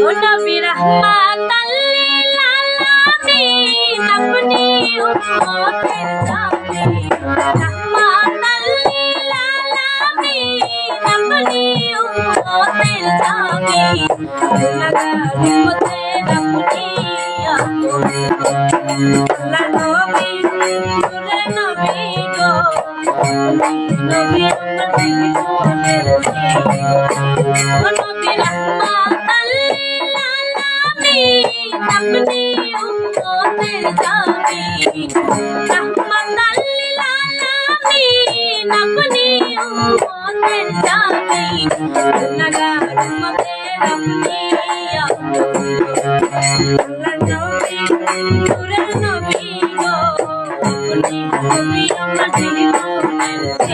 नबी रहमतल लिल आलमीन अपनी उम्मतेर जामीन रहमतल लिल आलमीन अपनी उम्मतेर जामीन गुनाहगार उम्मतेर अपनी अल्लाह नबी नूरे नबी गो नबी अमर जीवनेर नबी रहमतल लिल आलमीन अपनी उम्मतेर जामीन रहमतल लिल आलमीन अपनी उम्मतेर जामीन गुनाहगार उम्मतेर अपनी अल्लाह नबी नूरे नबी गो अपनी नबी अमर जीवनेर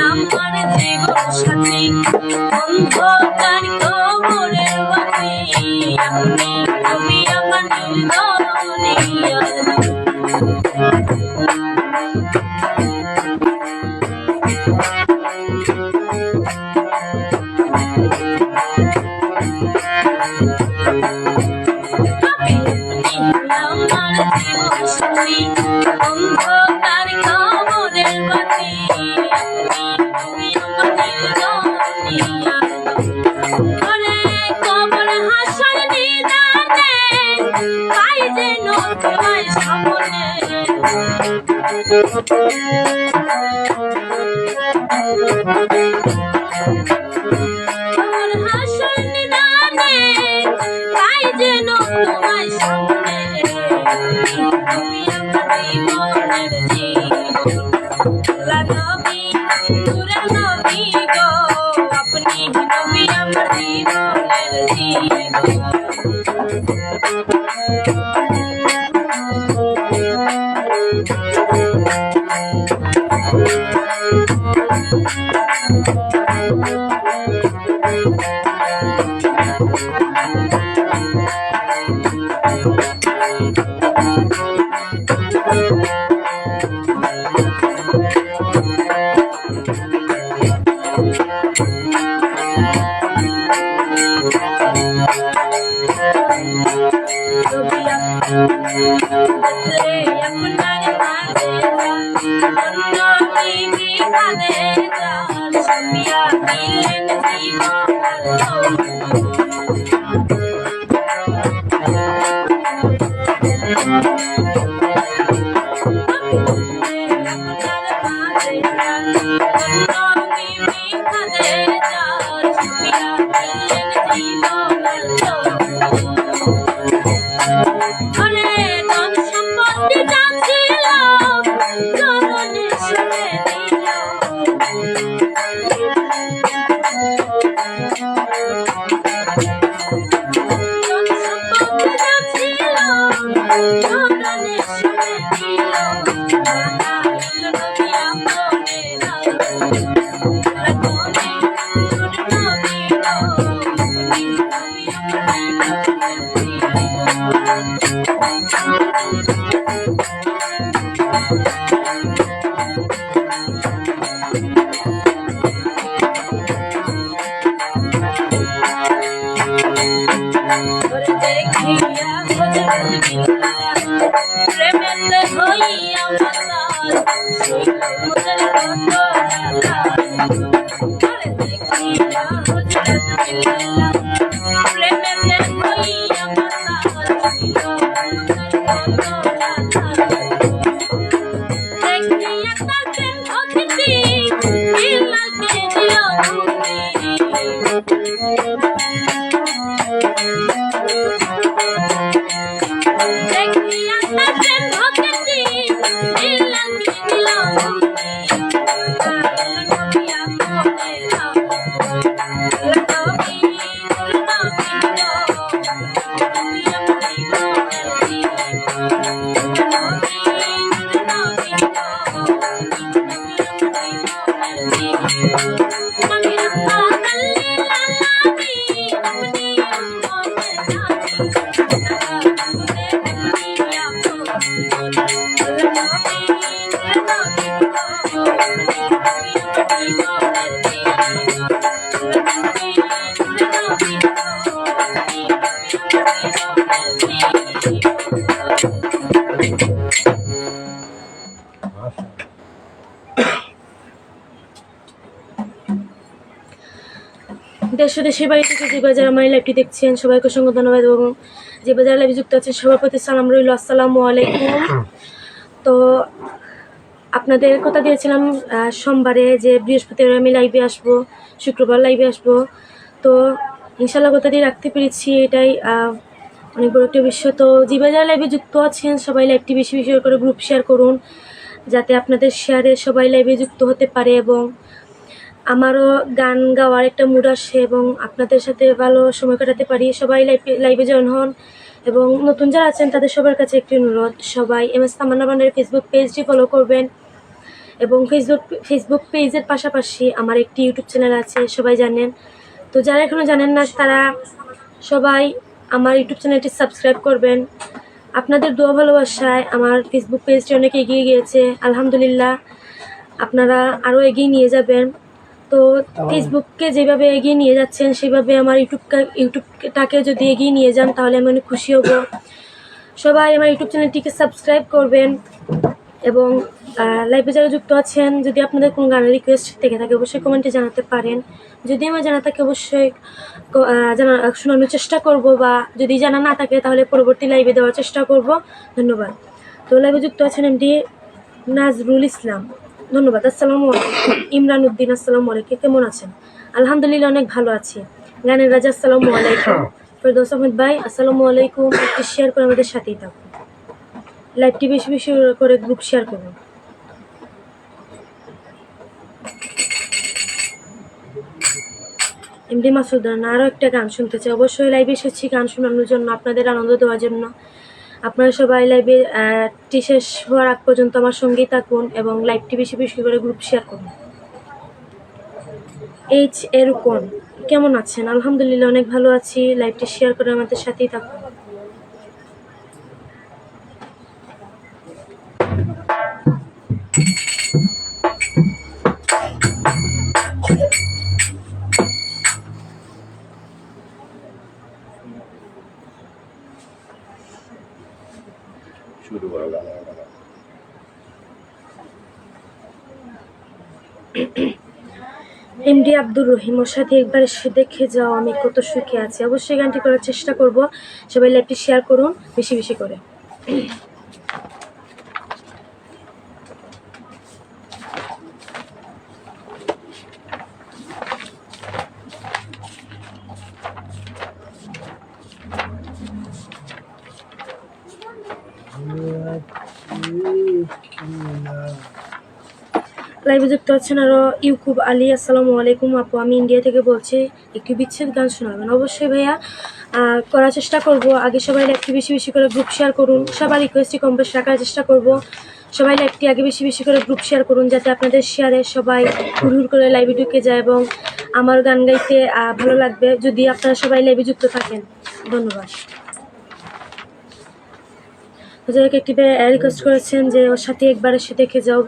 আমার জীবন সাথী অন্ধকার কবরের বাতি আপনি নবী আমার নির্দনিয়া আমার জীবন সাথী অন্ধকার কবরের বাতি আপনি নবী আমার নির্দনিয়া ওরে কবর হাসর নিদানে পাই যেন তোমার সামনে কবর হাসর নিদানে পাই যেন তোমার সামনে তুমি আমার জীবনের জীবন আল্লাহ নবী নূরে নবী গো আপনি নবী আমার জীবনের জীবন আপনার মাঝে অন্য বিবি কানে যান সপিয়া দিলেন জীবন প্রেমেতে হইয়া মাতাল মুদের কত দেখিয়া হযরত বিল্লাহ প্রেমেতে হইয়া মাতাল দেখিয়া তাকে ভক্তি বিল্লাহকে দিও দেশ ও দেশের বাড়ি থেকে যে বাজার আমার লাইভটি দেখছেন সবাইকে অসংখ্য ধন্যবাদ এবং যে বাজার লাইভে যুক্ত আছেন সবার প্রতি সালাম রইল, আসসালামু আলাইকুম। তো আপনাদের কথা দিয়েছিলাম সোমবারে যে বৃহস্পতিবার আমি লাইভে আসবো, শুক্রবার লাইভে আসবো। তো ইনশাল্লাহ কথা দিয়ে রাখতে পেরেছি, এটাই অনেক বড় একটা বিষয়। তো যে বাজার লাইভে যুক্ত আছেন সবাই লাইভটি বেশি বেশি করে গ্রুপ শেয়ার করুন, যাতে আপনাদের শেয়ারে সবাই লাইভে যুক্ত হতে পারে এবং আমারও গান গাওয়ার একটা মুড আসে এবং আপনাদের সাথে ভালো সময় কাটাতে পারি। সবাই লাইভে জয়েন হন এবং নতুন যারা আছেন তাদের সবার কাছে একটি অনুরোধ, সবাই MS তামান্না ভান্ডারের ফেসবুক পেজটি ফলো করবেন এবং ফেসবুক পেজের পাশাপাশি আমার একটি ইউটিউব চ্যানেল আছে, সবাই জানেন। তো যারা এখনও জানেন না তারা সবাই আমার ইউটিউব চ্যানেলটি সাবস্ক্রাইব করবেন। আপনাদের দোয়া ভালোবাসায় আমার ফেসবুক পেজটি অনেক এগিয়ে গিয়েছে, আলহামদুলিল্লাহ। আপনারা আরও এগিয়ে নিয়ে যাবেন। তো ফেসবুককে যেভাবে এগিয়ে নিয়ে যাচ্ছেন সেভাবে আমার ইউটিউবটাকে যদি এগিয়ে নিয়ে যান তাহলে আমি অনেক খুশি হব। সবাই আমার ইউটিউব চ্যানেলটিকে সাবস্ক্রাইব করবেন এবং লাইভে যারা যুক্ত আছেন যদি আপনাদের কোনো গানের রিকোয়েস্ট থেকে থাকে অবশ্যই কমেন্টে জানাতে পারেন। যদি আমার জানা থাকে অবশ্যই শোনানোর চেষ্টা করব, বা যদি জানা না থাকে তাহলে পরবর্তী লাইভে দেওয়ার চেষ্টা করব। ধন্যবাদ। তো লাইভে যুক্ত আছেন এমডি নাজরুল ইসলাম, ধন্যবাদ। আসসালামু আলাইকুম। ইমরান উদ্দিন, আসসালামু আলাইকুম, কেমন আছেন? আলহামদুলিল্লাহ অনেক ভালো আছি। গানের রাজা, আসসালামু আলাইকুম। ফেরদৌস আহমেদ ভাই, আসসালামু আলাইকুম। একটু শেয়ার করে আমাদের সাথেই থাকুন, লাইভটি বেশি বেশি করে গ্রুপ শেয়ার করুন। এমডি মাসুদ রানা, আরও একটা গান শুনতে চাই। অবশ্যই লাইভে এসেছি গান শোনানোর জন্য, আপনাদের আনন্দ দেওয়ার জন্য। আপনারা সবাই লাইভে টি শেষ হওয়ার আগ পর্যন্ত আমার সঙ্গেই থাকুন এবং লাইভটি বেশি বেশি করে গ্রুপ শেয়ার করুন। এরকম কেমন আছেন? আলহামদুলিল্লাহ অনেক ভালো আছি। লাইভটি শেয়ার করে আমাদের সাথেই থাকুন। শুরু করো গান। এমডি আব্দুর রহিম, ওর সাথে একবার এসে দেখে যাও আমি কত সুখে আছি। অবশ্যই গানটি করার চেষ্টা করব। সবাই লাইভটি শেয়ার করুন বেশি বেশি করে। লাইভে যুক্ত আছেন আরও ইউকুব আলী, আসসালামু আলাইকুম আপু, আমি ইন্ডিয়া থেকে বলছি, একটু বিচ্ছেদ গান শোনাবেন। অবশ্যই ভাইয়া করার চেষ্টা করব। আগে সবাই লাইভটি বেশি বেশি করে গ্রুপ শেয়ার করুন, সবার রিকোয়েস্টই কম বেশি রাখার চেষ্টা করব। সবাই লাইভটি আগে বেশি বেশি করে গ্রুপ শেয়ার করুন, যাতে আপনাদের শেয়ারে সবাই হুড় করে লাইভে ঢুকে যায় এবং আমার গান গাইতে ভালো লাগবে যদি আপনারা সবাই লাইভে যুক্ত থাকেন। ধন্যবাদ। যাদেরকে একটি রিকোয়েস্ট করেছেন যে ওর সাথে একবার এসে দেখে যাও,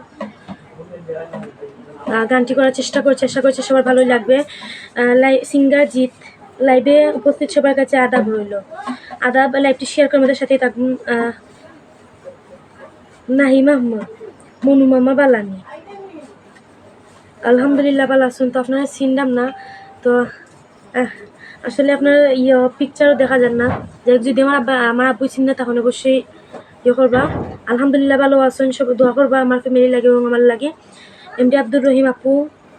গানটি করার চেষ্টা করছে, আশা করছি সবার ভালোই লাগবে। সিঙ্গার জিৎ, লাইভে উপস্থিত সবার কাছে আদাব রইল। আদাব, লাইভটি শেয়ার করে আমাদের সাথেই থাকুন। নাহিম আহমদ, মনু মামা বালানি, আলহামদুলিল্লাহ ভালো আছেন। তো আপনারা চিনলাম না, তো আসলে আপনার পিকচারও দেখা যান না। যাই যদি আমার আব্বু চিন না তখন অবশ্যই করবা। আলহামদুলিল্লাহ ভালো আছেন, সব দোয়া করবা আমার ফ্যামিলি লাগে এবং আমার লাগে। এমডি আব্দুর রহিম আপু,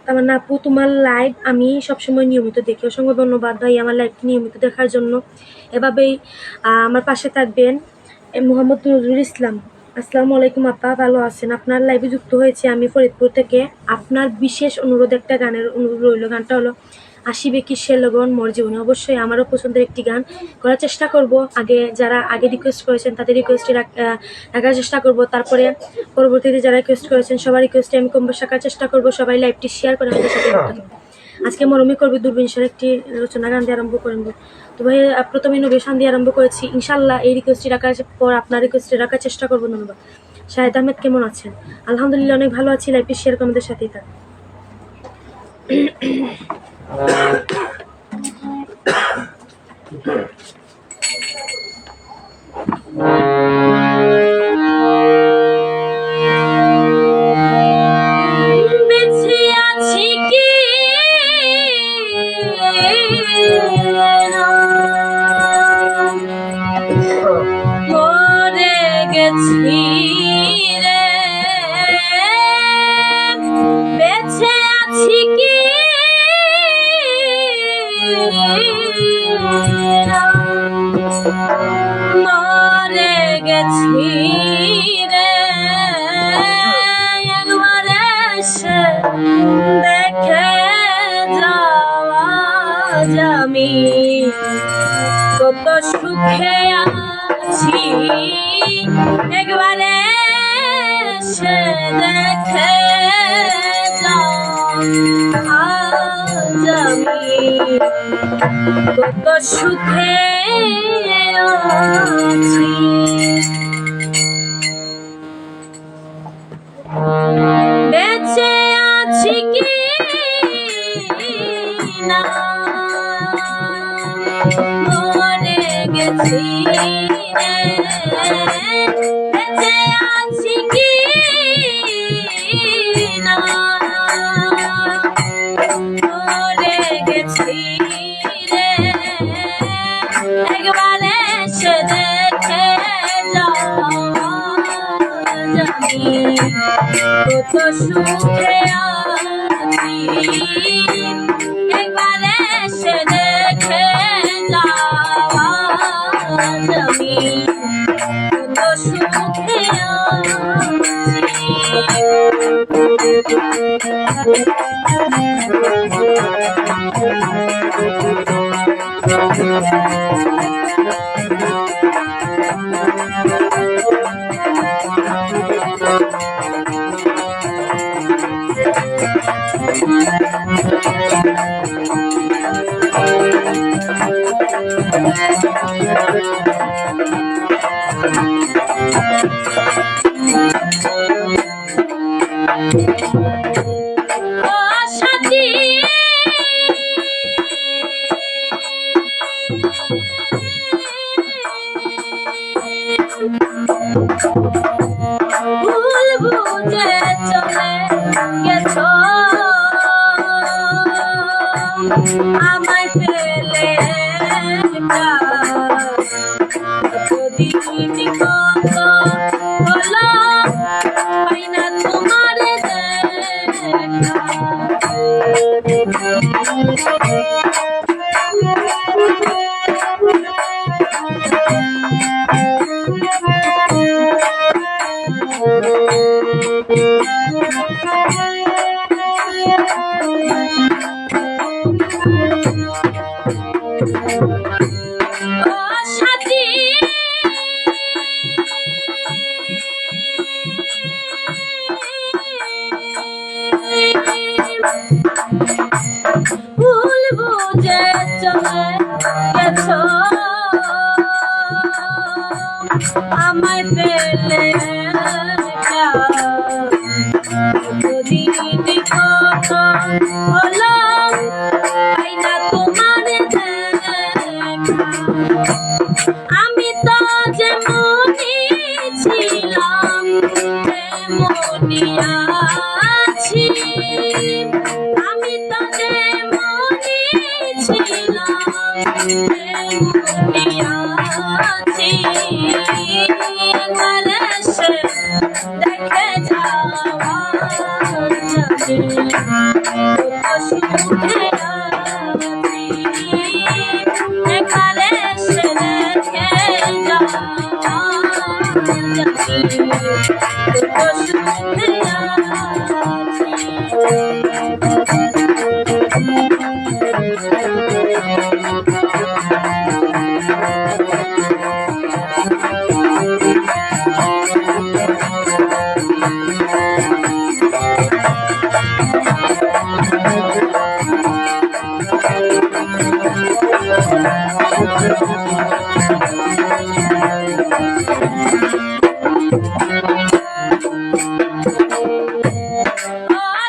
তামান্না আপু, তোমার লাইভ আমি সবসময় নিয়মিত দেখি। অসংখ্য ধন্যবাদ ভাই আমার লাইভটি নিয়মিত দেখার জন্য। এভাবেই আমার পাশে থাকবেন। মোহাম্মদ নজরুল ইসলাম, আসসালামু আলাইকুম আপা, ভালো আছেন? আপনার লাইভে যুক্ত হয়েছে আমি ফরিদপুর থেকে। আপনার বিশেষ অনুরোধ, একটা গানের অনুরোধ রইল। গানটা হলো আসিবে কি সে লগন মোর জীবনে। অবশ্যই আমারও পছন্দের একটি গান করার চেষ্টা করব। যারা আগে রিকোয়েস্ট করেছেন তাদের রিকোয়েস্টে রাখার চেষ্টা করব। তারপরে পরবর্তীতে যারা রিকোয়েস্ট করেছেন সবার রিকোয়েস্টে আমি কম বেশি রাখার চেষ্টা করব। সবাই লাইভটি শেয়ার করে আমাদের সাথে আজকে মরমি করবে দূরবীনসার একটি রচনা গান দিয়ে আরম্ভ করব। তো ভাই প্রথমে ইনোভেশন দিয়ে আরম্ভ করেছি, ইনশাল্লাহ এই রিকোয়েস্টটি রাখার পর আপনার রিকোয়েস্টে রাখার চেষ্টা করবো। ধন্যবাদ। শাহেদ আহমেদ, কেমন আছেন? আলহামদুলিল্লাহ অনেক ভালো আছি। লাইভটি শেয়ার করে আমাদের সাথেই থাক। বেঁচে আছি কি মরে গেছি রে, বেঁচে আছি কি মরে গেছি রে, একবার এসে দেখে যাওয়া আমি কত সুখে আছি, একবার এসে দেখে যাও আজ আমি কত সুখে আছি। বেঁচে আছি কি না মরে গেছি রে, বেঁচে আছি কি না মরে গেছি রে, একবার এসে দেখে যাও জানি কত সুখে আছি, একবার এসে দেখে যাও আমি কত সুখে সাথী ভুল বুঝে চলে গেছো আমায় ফেলে কতদিন কত হলো পাই না তোমার সাথী ভুল বুঝে চলে গেছো আমায় ফেলে কতদিন কত হলো পাই না তোমার দেখা, আমি তো যেমনই ছিলাম তেমনই আছি, আমি তো যেমনই ছিলাম তেমনই আছি, একবার এসে দেখে যাওয়া জানি কত সুখে আছি, একবার এসে দেখে যাওয়া জানি কত সুখে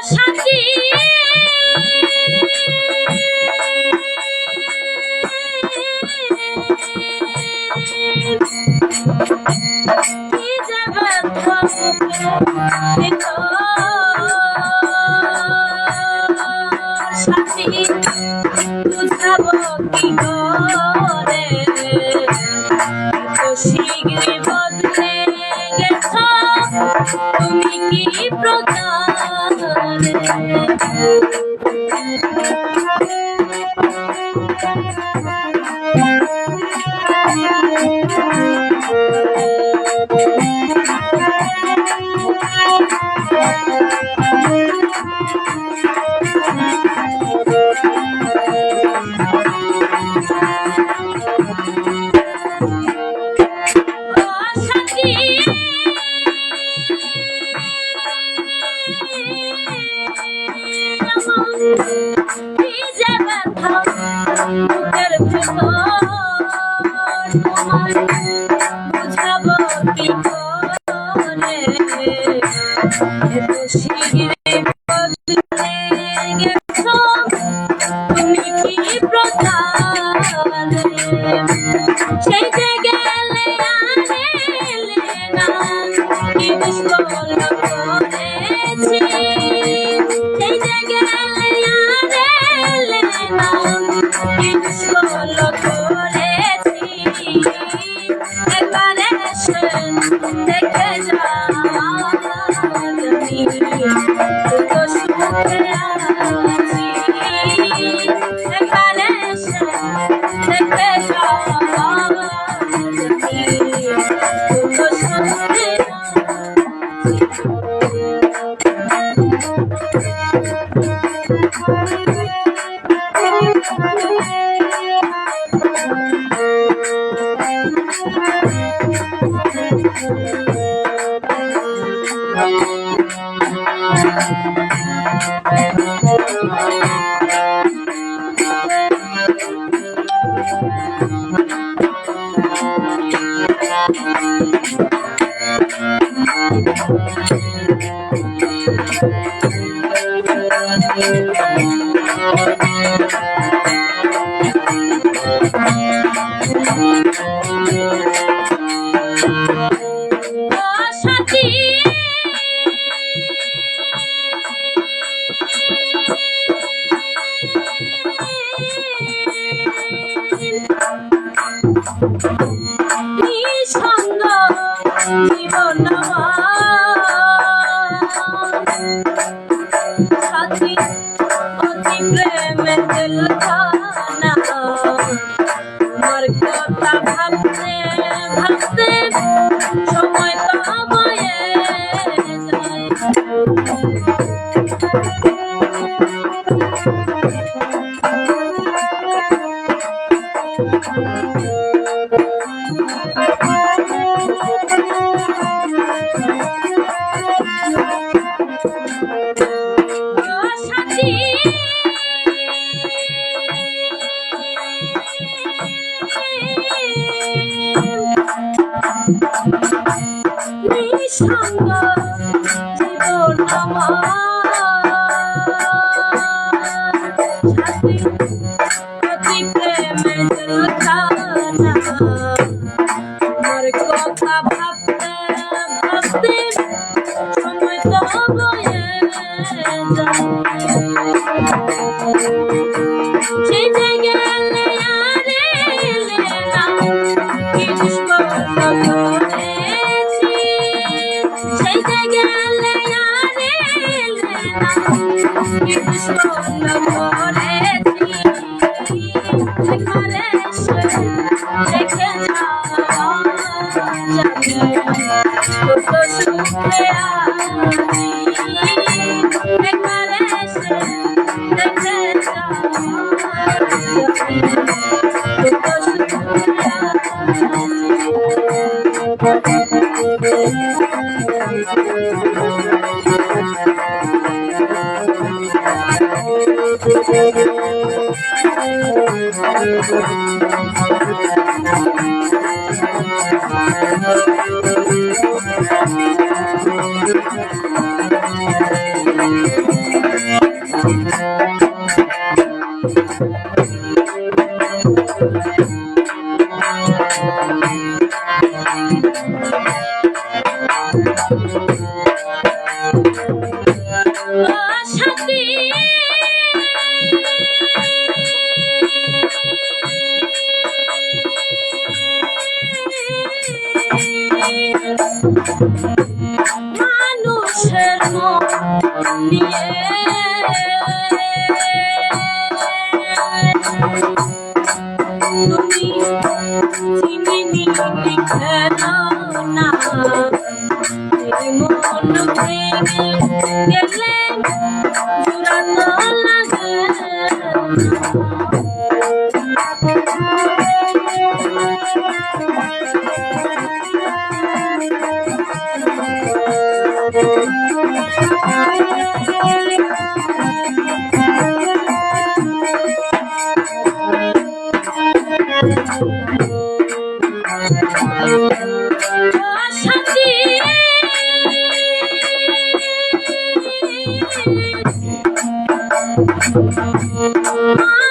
সাথী কি যে ব্যথা সাথী বুঝা বুঝাবো কি করে তো শীঘ্রই বদলে গেছ তুমি কি প্রকারে বুকের ভেতর তোমার বুঝাবো কি করে এত শীঘ্রই বদলে গেছ তুমি কি প্রকারে সেই যে গেলে আরে না কি দুষ্কর করেছি সেই যে গেলে আরে না কি দুষ্কর করেছি একবার এসে দেখে যাও তুমি কত সুখে আছি একবার এসে দেখে যাও তুমি কত সুখে সাথী নিঃসঙ্গ জীবন সাথী অতি প্রেমের দিলখানা তোমার কথা ভাবতে ভাবতে সময় তো বয়ে যায় সাথী নিঃসঙ্গ জীবন সাথী অতি প্রেমের দিলখানা তোমার কথা ভাবতে ভাবতে সময় তো বয়ে যায় সেই যে গেলে আরে না কি দুষ্কর করেছি সেই যে গেলে আরে না কি দুষ্কর করেছি একবার এসে দেখে যাও কত সুখে আছি একবার এসে দেখে যাও কত সুখে সাথী মানুষের মন নিয়ে তুমি চিনি খেলো না মন ভেঙে গেলে জোড়ানো লাগে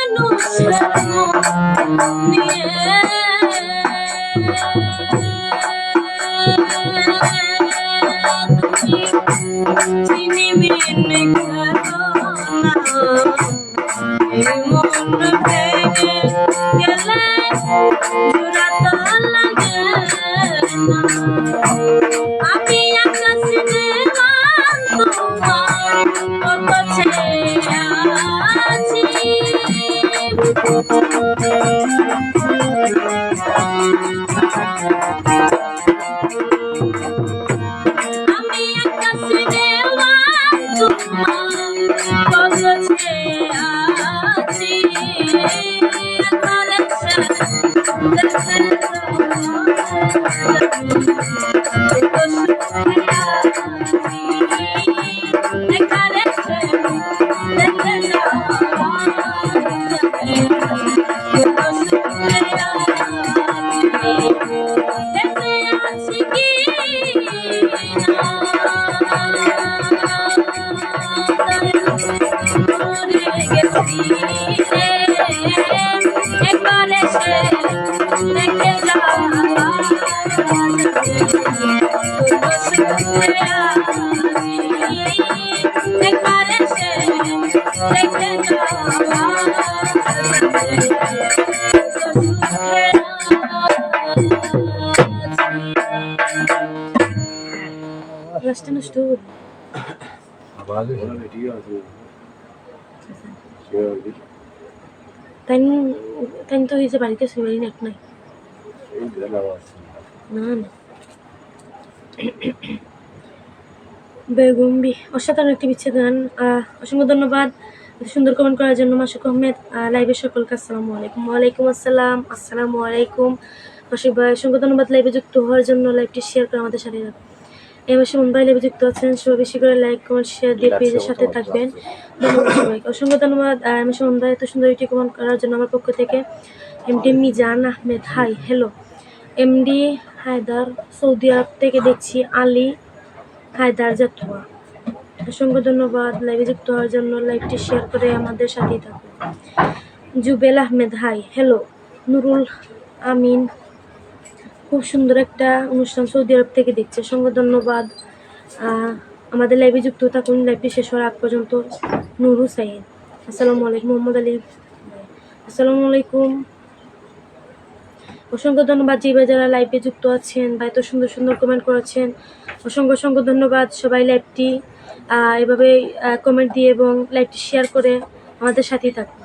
মানুষের নিয়ে চিনি মিনি খেলো না মন ভেঙে গেলে জোড়াতো লাগে না আমি একটা সিনেমা তোমার কত ছেড়ে আছি আমি একটা সিনেমা তোমার কত ছেড়ে আছি নষ্ট তাই তো হয়েছে বাড়িতে শুনে নেট নাই না না বেগম্বি অসাধারণ একটি বিচ্ছেদ গান অসংখ্য ধন্যবাদ সুন্দর কমেন্ট করার জন্য মাসুক আহমেদ লাইভের সকলকে আসসালামু আলাইকুম ওয়ালাইকুম আসসালাম আসসালামু আলাইকুম মাসুক ভাই অসংখ্য ধন্যবাদ লাইভে যুক্ত হওয়ার জন্য লাইভটি শেয়ার করে আমাদের সাথে এই মাসে মুম্বাই লাইভে যুক্ত আছেন সবাই বেশি করে লাইক কমেন্ট শেয়ার দিয়ে পেজের সাথে থাকবেন ধন্যবাদ সবাইকে অসংখ্য ধন্যবাদ মাসে মুম্বাই এত সুন্দর একটি কমেন্ট করার জন্য আমার পক্ষ থেকে MD Mizan Ahmed hi hello MD Haidar Saudi Arab থেকে দেখছি আলী হায়দার জাতুয়া অসংখ্য ধন্যবাদ লাইভে যুক্ত হওয়ার জন্য লাইভটি শেয়ার করে আমাদের সাথেই থাকুন জুবেল আহমেদ হাই হ্যালো নুরুল আমিন খুব সুন্দর একটা অনুষ্ঠান সৌদি আরব থেকে দেখছে অসংখ্য ধন্যবাদ আমাদের লাইভে যুক্ত থাকুন লাইভটি শেষ হওয়ার আগ পর্যন্ত নুরু সাইদ আসসালামু আলাইকুম মোহাম্মদ আলী আসসালামু আলাইকুম অসংখ্য ধন্যবাদ যে যারা লাইভে যুক্ত আছেন বা এত সুন্দর সুন্দর কমেন্ট করেছেন অসংখ্য ধন্যবাদ সবাই লাইভটি এভাবে কমেন্ট দিয়ে এবং লাইভটি শেয়ার করে আমাদের সাথেই থাকুন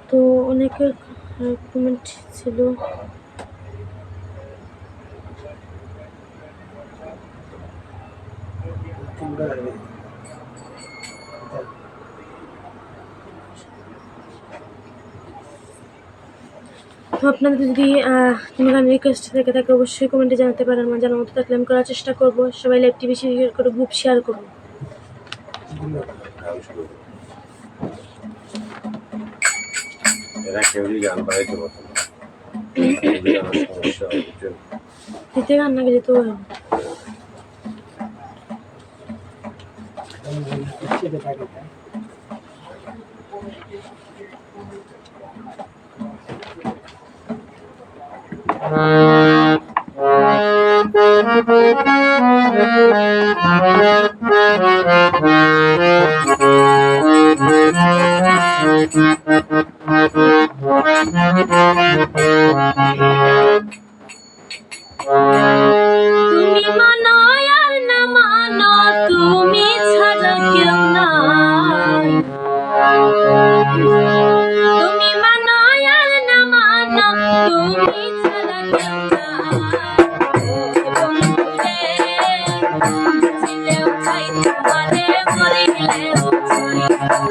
তো অনেকের কমেন্ট ছিল তো আপনাদের যদি কোনো গান রিকোয়েস্ট থেকে থাকে অবশ্যই কমেন্টে জানাতে পারেন আমার জানার মতো থাকলে আমি করার চেষ্টা করবো সবাই লাইভটি বেশি করে গ্রুপ শেয়ার করবো গান না গেলে তো তুমি মানো আর না মানো, তুমি ছাড়া কেউ নাই। তুমি মানো আর না মানো, তুমি ছাড়া কেউ নাই।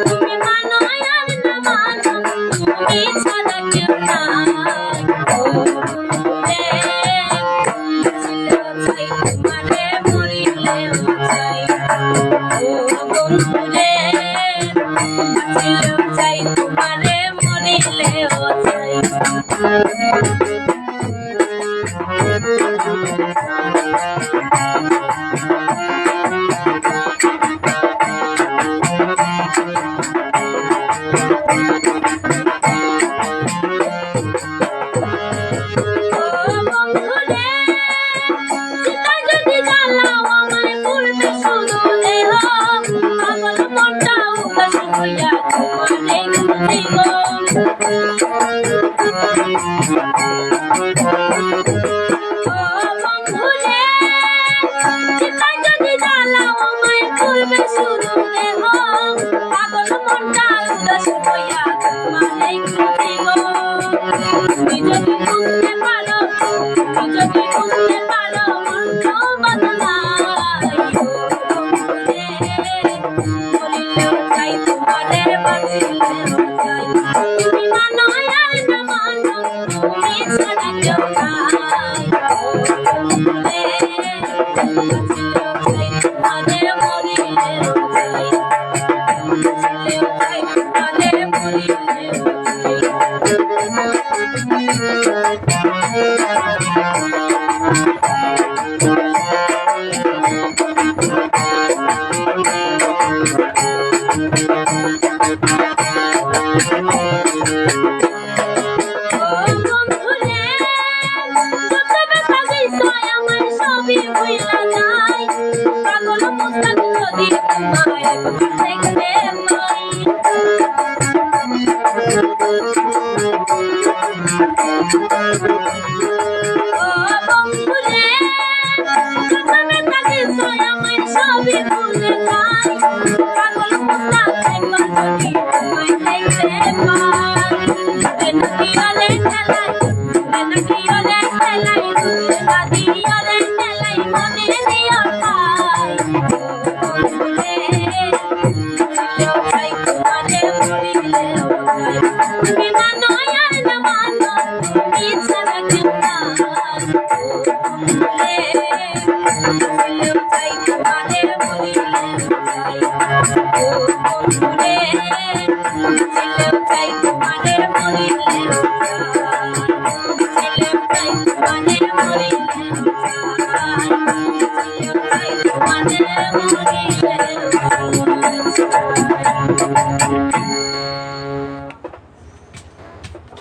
তুমি মানো আর না মানো, তুমি ছাড়া কেউ চাই, তোমারে মরিলেও চাই।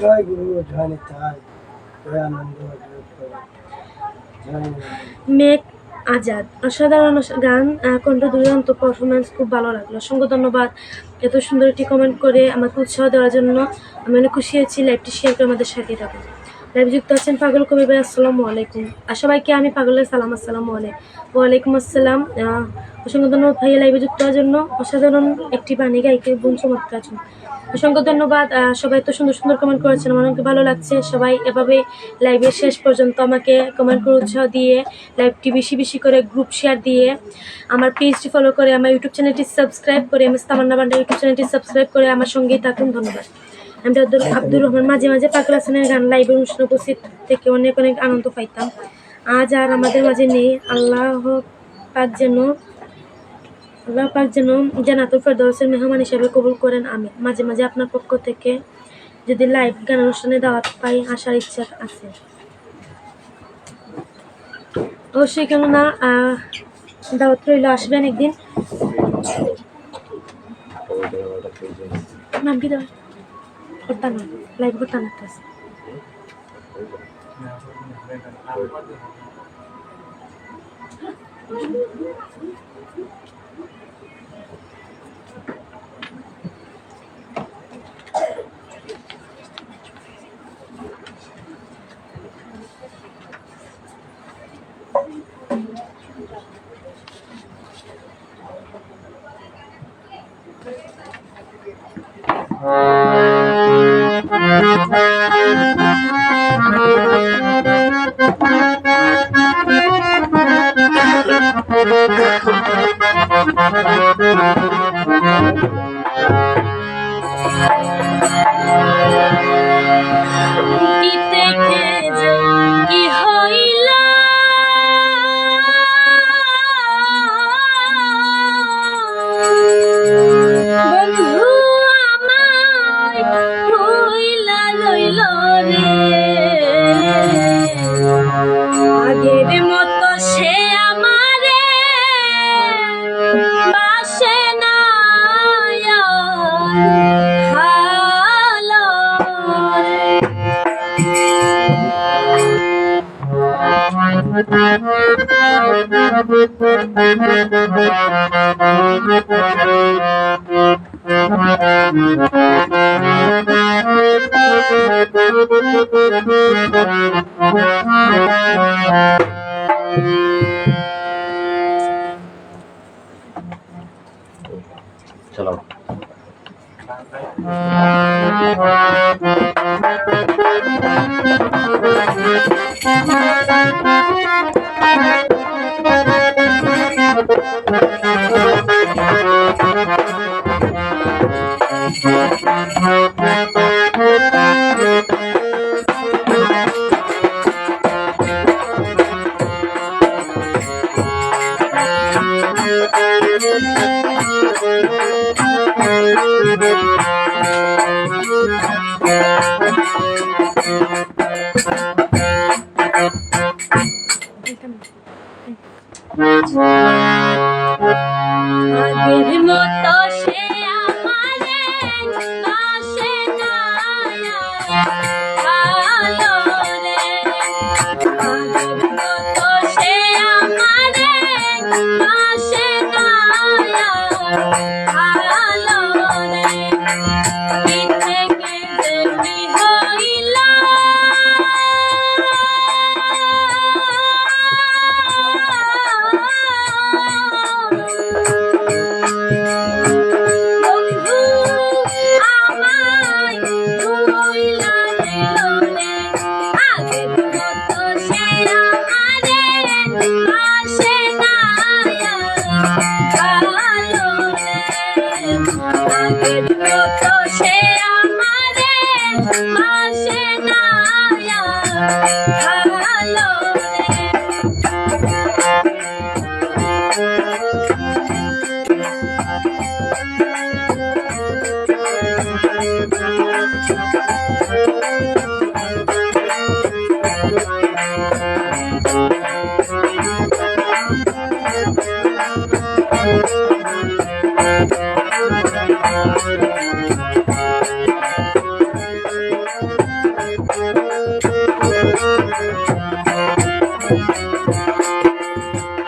জয় গুরু, জয় নিতাই, জয় আনন্দ, মেঘ আজাদ অসাধারণ গান, কণ্ঠ দুর্দান্ত, পারফরমেন্স খুব ভালো লাগলো। অসংখ্য ধন্যবাদ এত সুন্দর একটি কমেন্ট করে আমাকে উৎসাহ দেওয়ার জন্য। আমি অনেক খুশি হয়েছি। লাইভটি শেয়ার করে আমাদের সাথে থাকুন। লাইভ যুক্ত আছেন পাগল কবির ভাই, আসসালামু আলাইকুম। আর সবাইকে আমি পাগলের সালাম, আসসালামু ওয়ালাইকুম আসসালাম। অসংখ্য ধন্যবাদ ভাইয়া লাইভে যুক্ত হওয়ার জন্য। অসাধারণ একটি বাণী গাইকে বোন চমৎকার আছেন। অসংখ্য ধন্যবাদ। সবাই এত সুন্দর সুন্দর কমেন্ট করেছেন, আমার অনেক ভালো লাগছে। সবাই এভাবে লাইভের শেষ পর্যন্ত আমাকে কমেন্ট করে উৎসাহ দিয়ে, লাইভটি বেশি বেশি করে গ্রুপ শেয়ার দিয়ে, আমার পেজটি ফলো করে, আমার ইউটিউব চ্যানেলটি সাবস্ক্রাইব করে, MS তামান্না বান্ডার ইউটিউব চ্যানেলটি সাবস্ক্রাইব করে আমার সঙ্গেই থাকুন। ধন্যবাদ। আমি আব্দুর রহমান। মাঝে মাঝে পাগল হাসানের গান লাইভের অনুষ্ঠানে উপস্থিত থেকে অনেক অনেক আনন্দ পাইতাম। আজ আর আমাদের মাঝে নেই। আল্লাহ পাক যেন জান্নাতুল ফেরদাউসের মেহমান হিসেবে কবুল করেন। আমি মাঝে মাঝে আপনার পক্ষ থেকে যদি লাইভ গান অনুষ্ঠানে দাওয়াত পাই, আসার ইচ্ছা আছে অবশ্যই। কেননা দাওয়াত রইল, আসবেন একদিন। নাম কি দেওয়া করতাম না, লাইভ করতাম একটা আছে। কি থেকে যে কি হইল বন্ধু আমায় হইলা লইল রে আগের মতো সে আমারে বাসে না ভালো চলো আগের মতো সে আমারে বাসে না ভালো রে আগের মতো সে আমারে বাসে না ভালো রে কি থেকে যে কি হইল বন্ধু আমায় ভুইলা দিল রে আগের মতো সে আমারে আসে না ভালো রে আগের মতো সে আমারে আসে না ভালো রে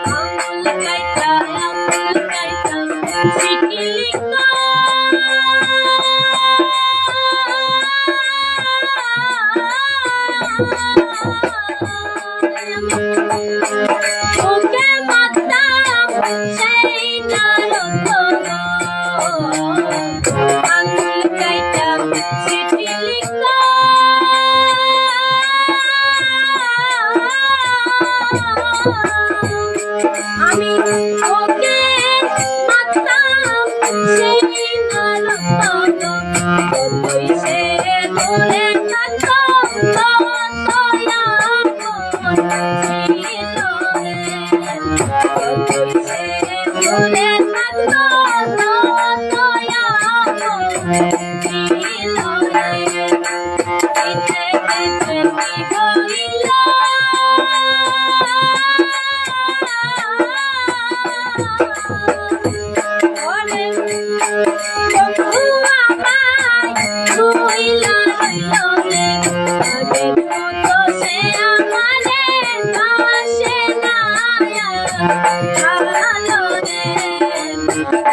আঙুল কাইটা চিঠি লিখো ওকে মাতাম সেই নারক আঙুল কাইটা চিঠি লিখো আমি ওকে মাতাম সেই নারক কতই সে দূরে থাকতো ততই আপন ছিল রে কতই সে দূরে থাকতো ততই আপন ছিল রে কি থেকে যে কি হইল ওরে বন্ধু আমায় ভুইলা দিল রে আগের মতো সে আমারে বাসে না ভালো রে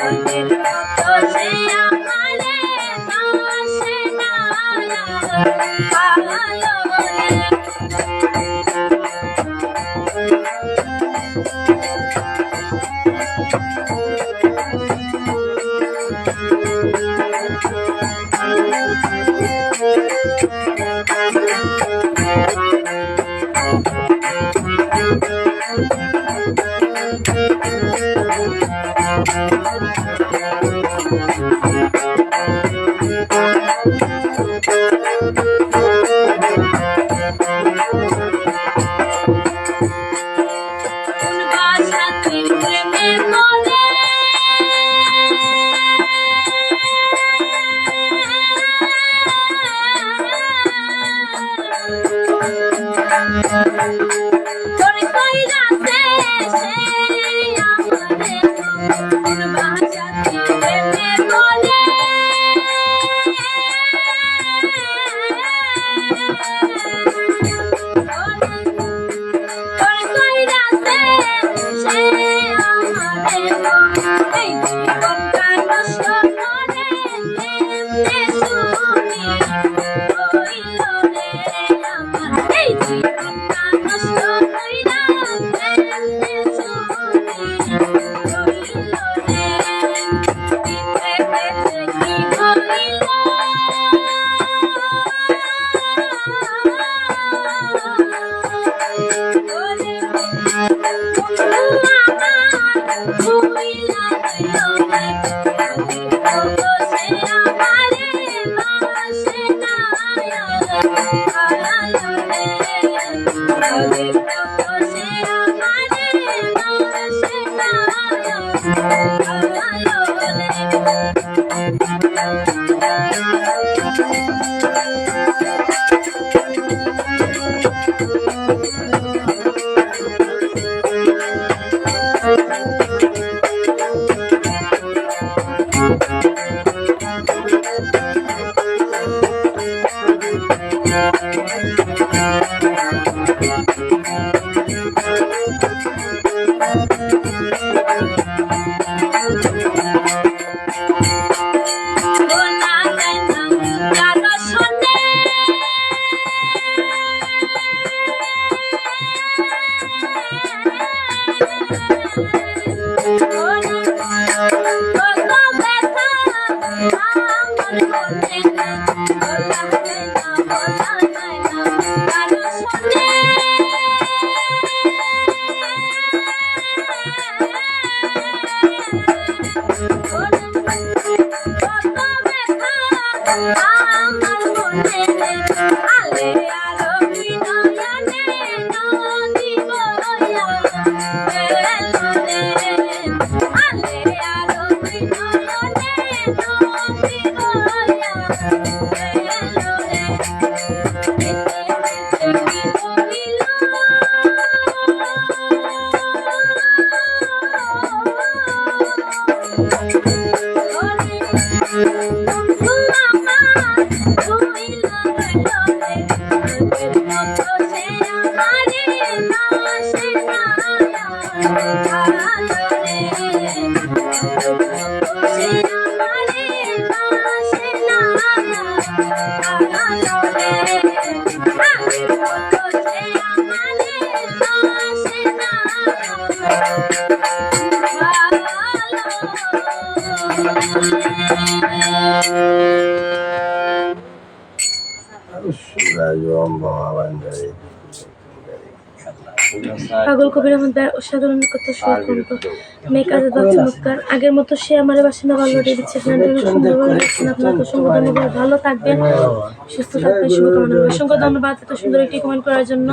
আগের মতো সে আমারে বাসে না ভালো রে কোন বাসাতে প্রেমে বলে তোরে কইরাছে সে আমারে কোন বাসাতে প্রেমে বলে তোরে কইরাছে সে আমারে এই জীবনটা নষ্ট করে এমনে শুনি হইল রে আমার এই জীবনটা নষ্ট কইরা এমনে শুনি হইল রে পিছে পিছে কি হইল ওরে বন্ধু আমার ভুইলা গেল রে কত সে আমারে বাসে না আলো রে কত সে আমারে বাসে না আলো রে বলা যায় না কারো শোনে কত ব্যথা আমার মনে বলা যায় না কারো শোনে কত ব্যথা আমার মনে আলে আরো বিনয়নে নদী বয়া এলো রে আলে আরো বিনয়নে নদী বয়া এলো রে পিছে পিছে কি হইল বন্ধু আমার ভুইলা গেল রে কত সে আমারে বাসে না আলো রে কত সে আমারে বাসে না আলো রে কত সে আমারে বাসে না পাগল কবির আহমদ ভাই অসাধারণ কথা সুর কণ্ঠ মেকাজ বা চমৎকার আগের মতো সে আমার বাসে না ভালো দিচ্ছে সুন্দরভাবে দিচ্ছেন আপনাকে অসংখ্য ধন্যবাদ ভালো থাকবেন সুস্থ থাকবেন শুভকামনা অসংখ্য ধন্যবাদ এত সুন্দর একটি কমেন্ট করার জন্য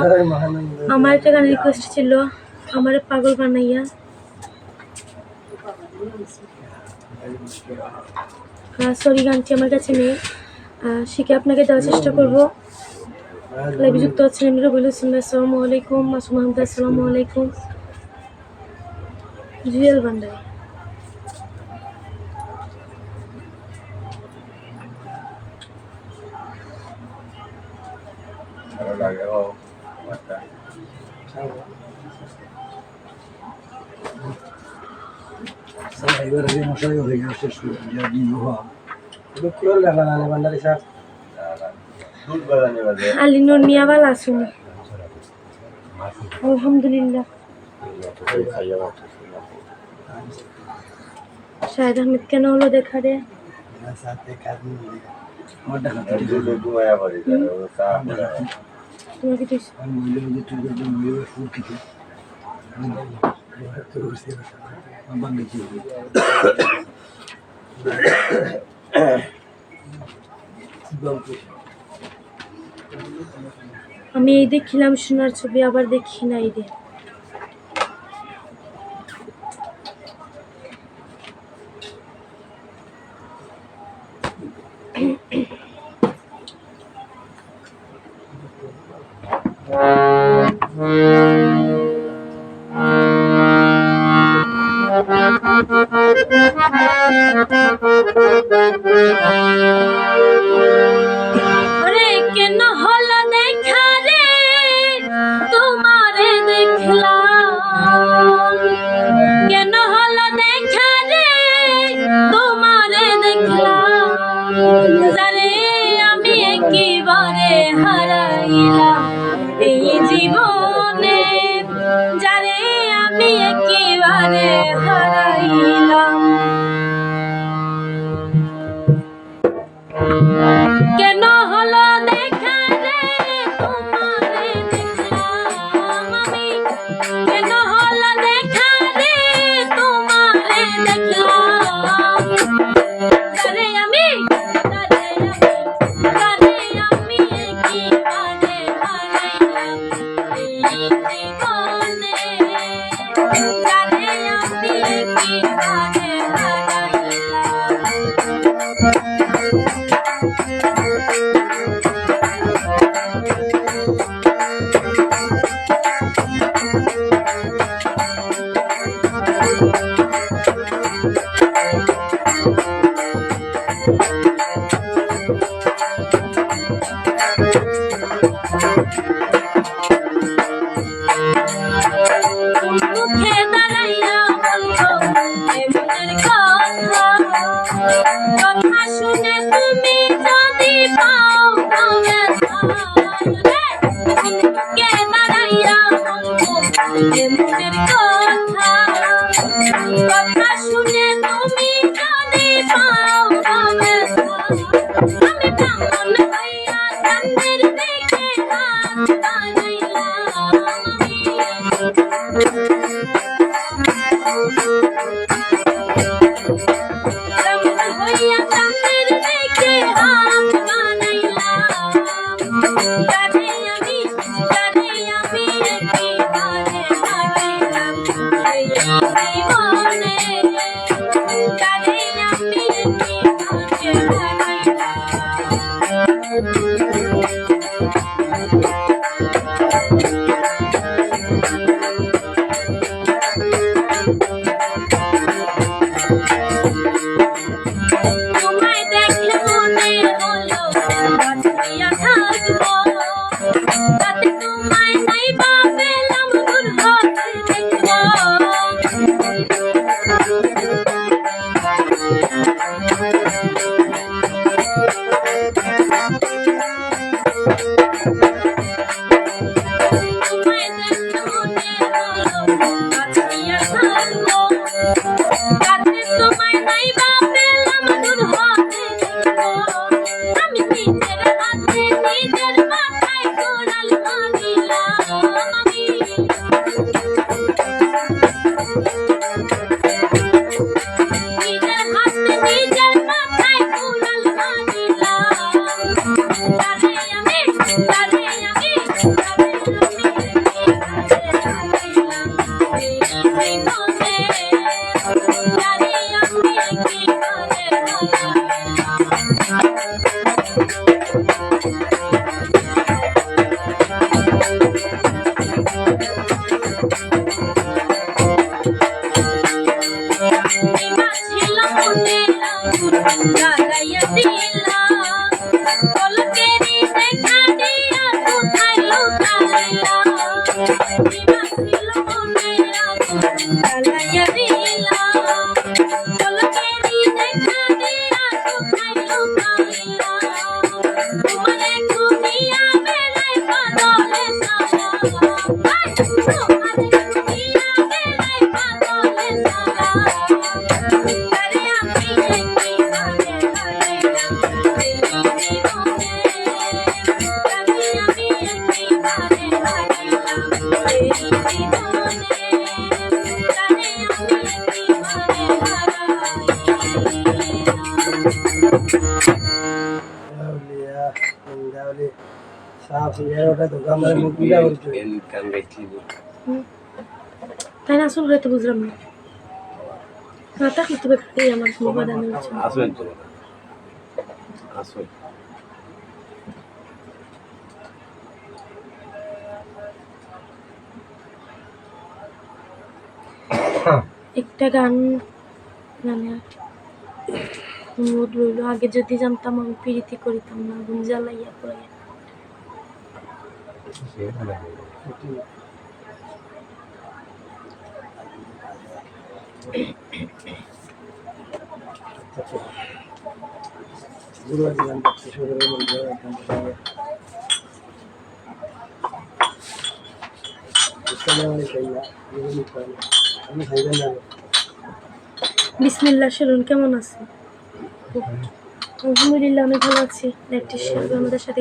আমার একটা গান রিকোয়েস্ট ছিল আমার পাগল বানাইয়া সরি গানটি আমার কাছে নেই শিখে আপনাকে দেওয়ার চেষ্টা করবো লাইভে যুক্ত আছেন এমনি বলেছেন আসসালামু আলাইকুম মাসুম আহমদ আসসালামু আলাইকুম জুয়েল ভান্ডারি আলিনুর মিয়া ভালো আছেন আলহামদুলিল্লাহ শাহেদ আহমেদ কেন হলো দেখা রে তোমাকে আমি এই দেখিলাম সোনার ছবি, আবার দেখি না এই দিয়ে। ওরে কেন হলো দেখা রে তোমারে দেখলাম, কেন হলো দেখা রে তোমারে দেখলাম, যারে আমি একেবারে হারাইলাম এই জীবনে, যারে আমি একেবারে হারাইলাম। কেন হলো দেখা রে তোমারে দেখলাম আমি, কেন হলো দেখা রে তোমারে দেখলাম, যারে আমি একেবারে হারাইলাম এই জীবনে, যারে আমি একেবারে মুখে দাঁড়াইয়া বলছো মনের কথা, কথা শুনে তুমি যদি পাও মুখে দাঁড়াইয়া বলছো মনের কথা, কথা শুনে তুমি যদি পাও আমি ব্রাহ্মণ হইয়া চাঁদের দিকে হাত বাড়াইলাম আমি। ব্রাহ্মণ হইয়া চাঁদের দিকে হাত বাড়াইলাম, যারে আমি একেবারে হারাইলাম এই জীবনে, যারে আমি একেবারে তোমায় দেখলে মনে হলো বাঁচিয়া থাকবো, তাতে তোমায় নাই বা পেলাম দূর হতে দেখবো। তোমায় দেখলে মনে হলো বাঁচিয়া থাকবো, তাতে তোমায় নাই বা পেলাম দূর হতে দেখবো। আমি নিজের হাতে নিজের মাথায় কোড়াল মারিলাম আমি, নিজের হাতে নিজের মাথায় কোড়াল মারিলাম, যারে আমি হারাইলাম এই জীবনে, যারে আমি একেবারে ছিল মনে জ্বালাইয়া দিলাম, পলকেরই দেখা দিয়া কোথায় লুকাইলাম, ছিল মনে জ্বালাইয়া দিলাম, পলকেরই দেখা দিয়া কোথায় লুকাইলাম, তোমারে খুঁজিয়া বেড়াই পাগলে সারা, তোমারে খুঁজিয়া বেড়াই পাগলে সারা, যারে আমি একেবারে সাপ এরটা তো আমার মুখ বিলা করছে তাই না আসল তো বুঝলাম না না থাকলে তবে এই আমার মোবাইল আমি আসবেন তো আসবেন একটা গান মানে মুড রইল আগে যদি জানতাম আমি প্রীতি করিতাম না আগুন জ্বালাইয়া পড়াইয়া গুরু দিলাম কিশোরের মধ্যে একদম আমি খাইবেন না বিসমিল্লাহ শুনুন কেমন আছেন আলহামদুলিল্লাহ আমি ভালো আছি একটি শেয়ার আমাদের সাথে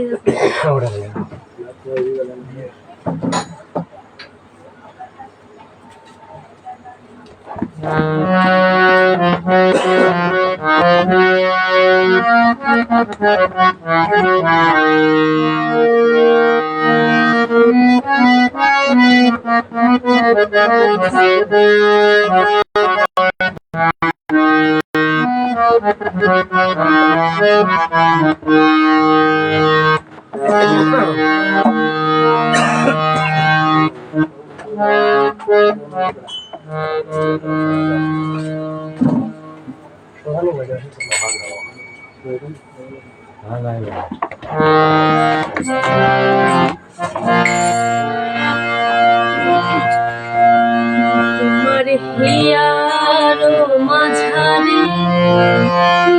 সোহানো বাজে তোমার হিয়ার মাঝারে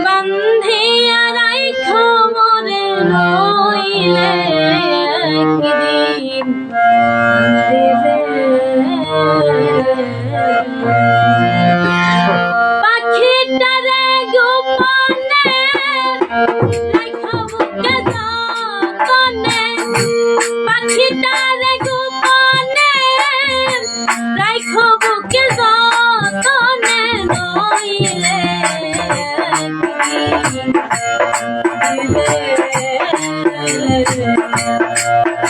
বান্ধিয়া রাইখো মরে নইলে একদিন দিলে পাখিটারে গোপনে রাইখো বুকে যতনে পাখিটারে গোপনে রাইখো বুকে যতনে নইলে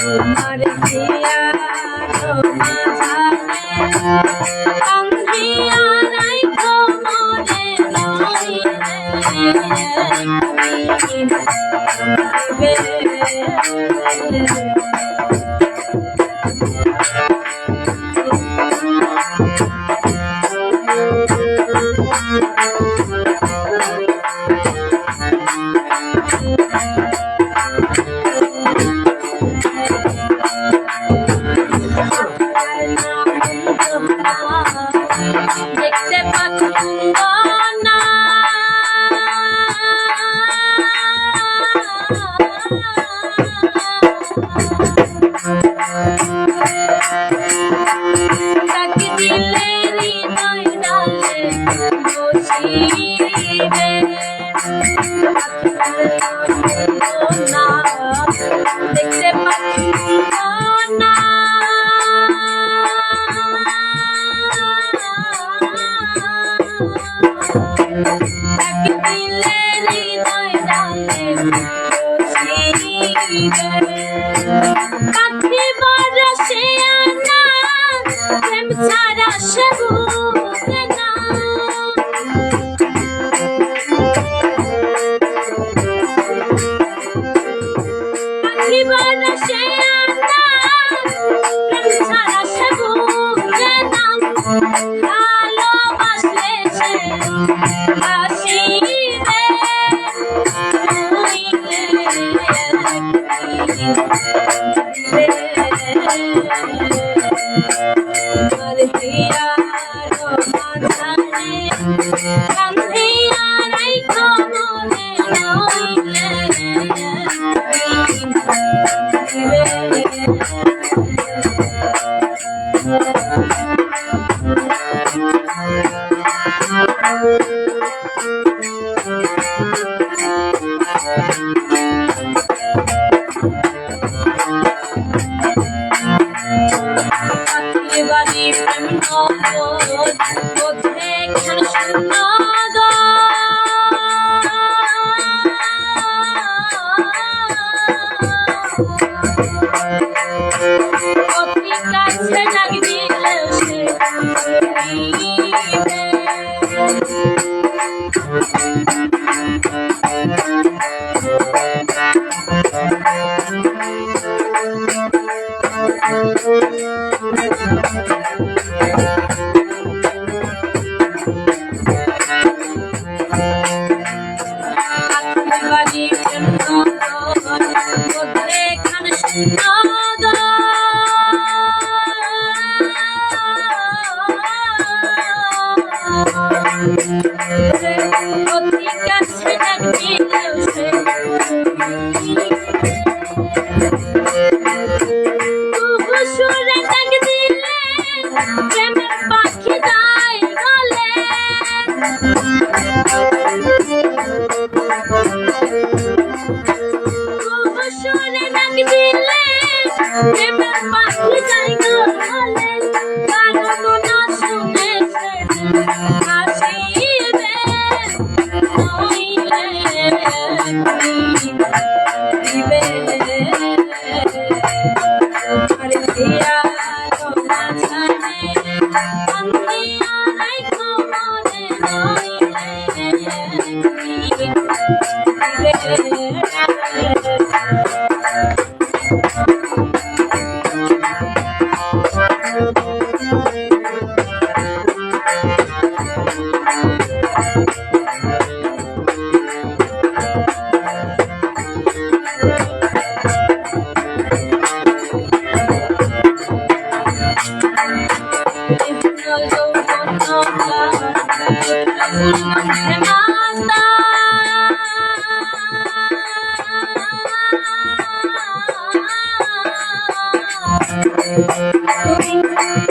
তোমার হিয়ার মাঝারে বান্ধিয়া রাইখো মরে নইলে দেখতে পাচ্ছ না তাকে দিলে হৃদয় ডালে বসিবে না দেখতে পাচ্ছ না তাকে দিলে হৃদয় ডালে বসিবে কাঠি বরসে আনা প্রেম ছাড়া সে বুঝে না কাঠি বরসে আনা প্রেম ছাড়া সে বুঝে না ভালোবাসলে সে হাসিবে বাড়ি প্রেম নগর বোধে ক্ষণ শূন্য বাড়ি বদলে খান অতি কাছে ডাকলেও সে সুরে ডাক দিলে প্রেমের পাখি যায় গলে সুরে ডাক দিলে প্রেমের পাখি যায় গলে কারণ না শুনে সে হাসিবে নইলে দিবে আরে দিয়া না জানে অন্তিয়া নাই খবরে নইলে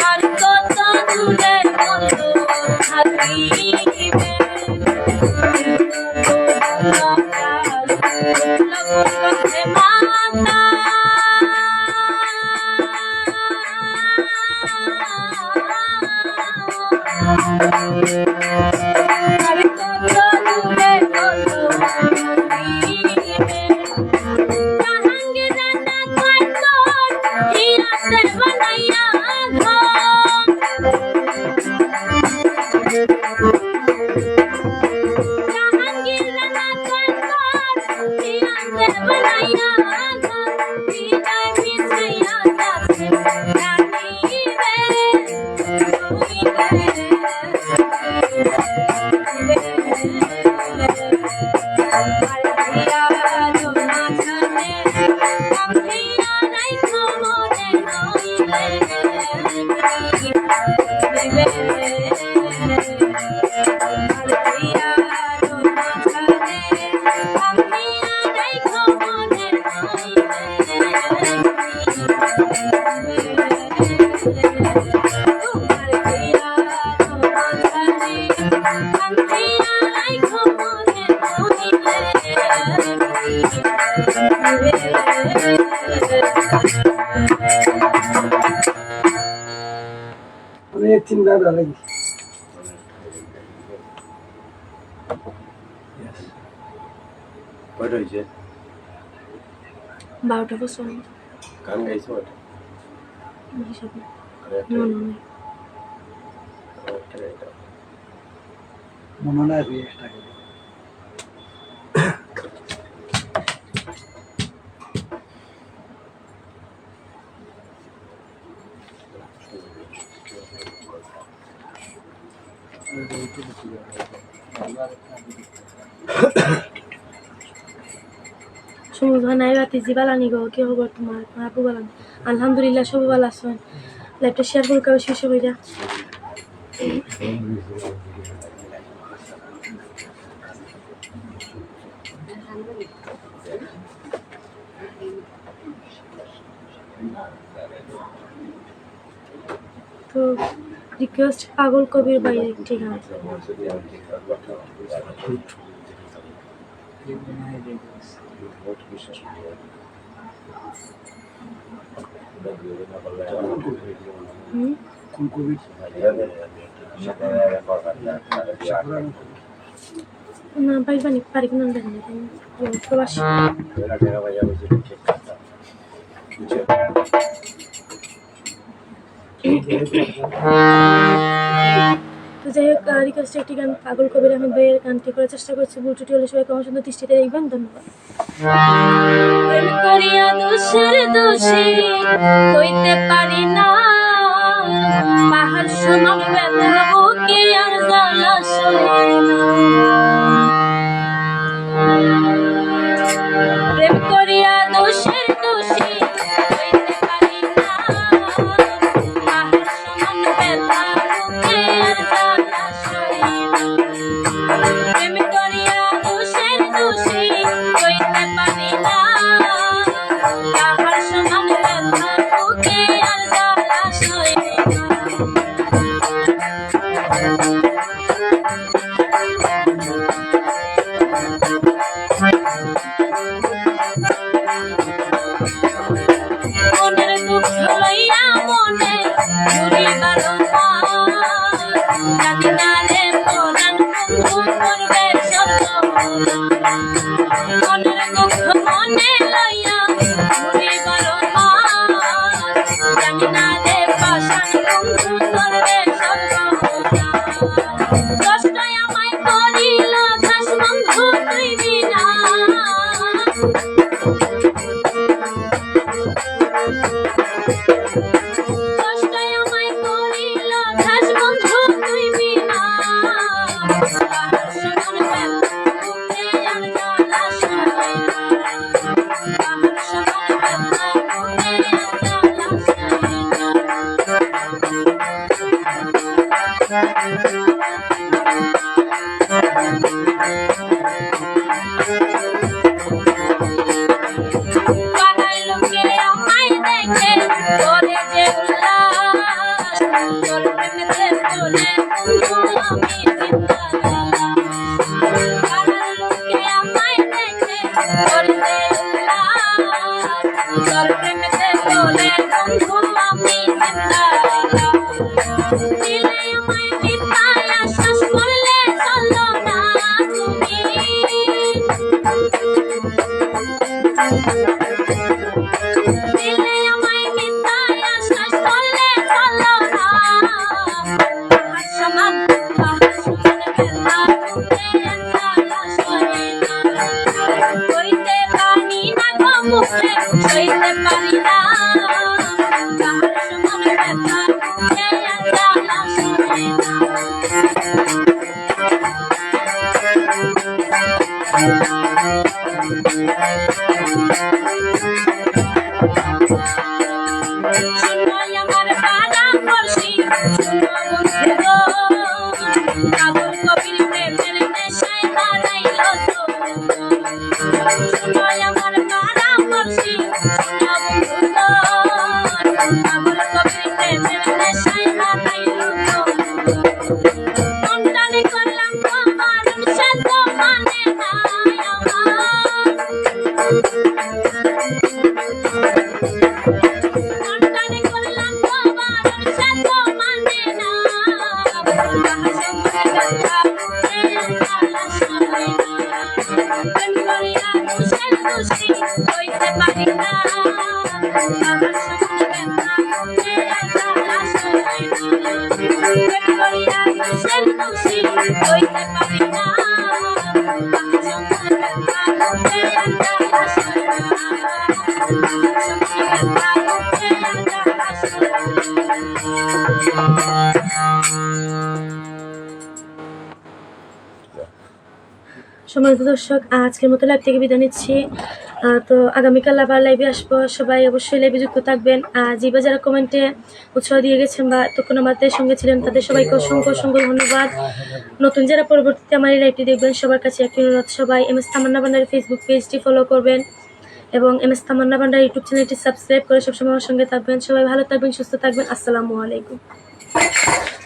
আর কত দূরে বন্ধু থাকিবে মাতা আর কত দূরে বন্ধু থাকিবে জাহাঙ্গীরের না কইতো হিরাতে বানাইয়া জাহাঙ্গীরের না কইতো হিরাতে বানাইয়া বিদায় মিছাইয়া যাচ্ছে জানিবে অনেক চিন্তা করা লাগে। কয়টা হয়েছে? 12টা বছর গান গাইছো ওটা? হিসাবে আর একটা আরেকটা গাইতে হবে। মনে হয় রেস্ট আগে সমুদ্র নাই রাতে জিবালানি গো কি খবর তোমার আপু বলাম আলহামদুলিল্লাহ সব ভালো আছেন লাইভটা শেয়ার করুক শেষ হয়ে যা তো রিকোয়েস্ট পাগল কবির বাইরে ঠিক আছে কোন কবি না পাইবানি পারি কিনা দেখেন প্রবাসী তো যাই হোক, রিকোয়েস্টে একটি গান পাগল কবির আহমেদ ভাইয়ের গানটি করার চেষ্টা করছি। ভুল ত্রুটি হলে সবাই কম সুন্দর দৃষ্টিতে দেখবেন। ধন্যবাদ। প্রেম করিয়া দোষের দোষী হইতে পারি না, পাহাড় সমান ব্যথা বুকে আর জ্বালা সহে না। প্রেম করিয়া দোষের দোষী হইতে পারি না, পাহাড় সমান ব্যথা বুকে আর জ্বালা সহে না। প্রেম করিয়া দোষের দোষী হইতে পারি না, পাহাড় সমান ব্যথা বুকে আর জ্বালা সহে না। মনের দুঃখ লইয়া মনে ঘুরি বারংবার, জানি না রে পরাণ বন্ধু করবে সর্বনাশ। মনের দুঃখ মনে লইয়া ঘুরি বারংবার, জানি না রে পাষাণ বন্ধু করবে সর্বনাশ। কষ্ট আমায় করিল ঘাস বন্ধু তুই বিনা, কষ্ট আমায় করিল ঘাস বন্ধু তুই বিনা, পাহাড় সমান ব্যথা বুকে আর জ্বালা সহে না, পাহাড় সমান ব্যথা বুকে আর জ্বালা সহে না। পাড়ায় লোকে আমায় দেখে করে যে উল্লাস, তোর প্রেমেতে বলে বন্ধু আমি জিন্দালাস। পাড়ার লোকে আমায় দেখে করে যে উল্লাস, তোর প্রেমেতে বলে বন্ধু আমি জিন্দালাস। দিলে আমায় মিথ্যায় আশ্বাস করলে চলো না তুমি, দিলে আমায় মিথ্যায় আশ্বাস করলে চলো না, পাহাড় সমান ব্যথা বুকে আর জ্বালা সহে না। কইতে পারি না গো মুখে সইতে পারি না, পাহাড় সমান ব্যথা বুকে আর জ্বালা সহে না। শুনোই আমার পরামর্শী, শুনো বন্ধুগণ, পাগল কবির প্রেমের নেশায় হারাইল যৌবন। শুনোই আমার পরামর্শী, শুনো বন্ধুগণ, পাগল কবির প্রেমের নেশায় হারাইল যৌবন। মনটানে করলাম প্রমাণ সে তো মানে নাই আমার, মনটানে করলাম প্রমাণ সে তো মানে না, পাহাড় সমান ব্যথা বুকে আর জ্বালা সহে না। প্রেম করিয়া দোষের দোষী হইতে পারি না, পাহাড় সমান ব্যথা বুকে আর জ্বালা সহে না। প্রেম করিয়া দোষের দোষী হইতে পারি না, পাহাড় সমান ব্যথা বুকে আর জ্বালা সহে না, পাহাড় সমান ব্যথা বুকে আর জ্বালা সহে না। সম্মানিত দর্শক, আজকের মতো লাইভ থেকে বিদায় নিচ্ছি। তো আগামীকাল আবার লাইভে আসবো, সবাই অবশ্যই লাইভে যুক্ত থাকবেন। আর যেবা যারা কমেন্টে উৎসাহ দিয়ে গেছেন বা এতক্ষণ আমাদের সঙ্গে ছিলেন তাদের সবাইকে অসংখ্য অসংখ্য ধন্যবাদ। নতুন যারা পরবর্তীতে আমার এই লাইভটি দেখবেন সবার কাছে একটি অনুরোধ, সবাই MS তামান্না ভান্ডারের ফেসবুক পেজটি ফলো করবেন এবং MS তামান্না ভান্ডার ইউটিউব চ্যানেলটি সাবস্ক্রাইব করে সবসময় আমার সঙ্গে থাকবেন। সবাই ভালো থাকবেন, সুস্থ থাকবেন। আসসালামু আলাইকুম।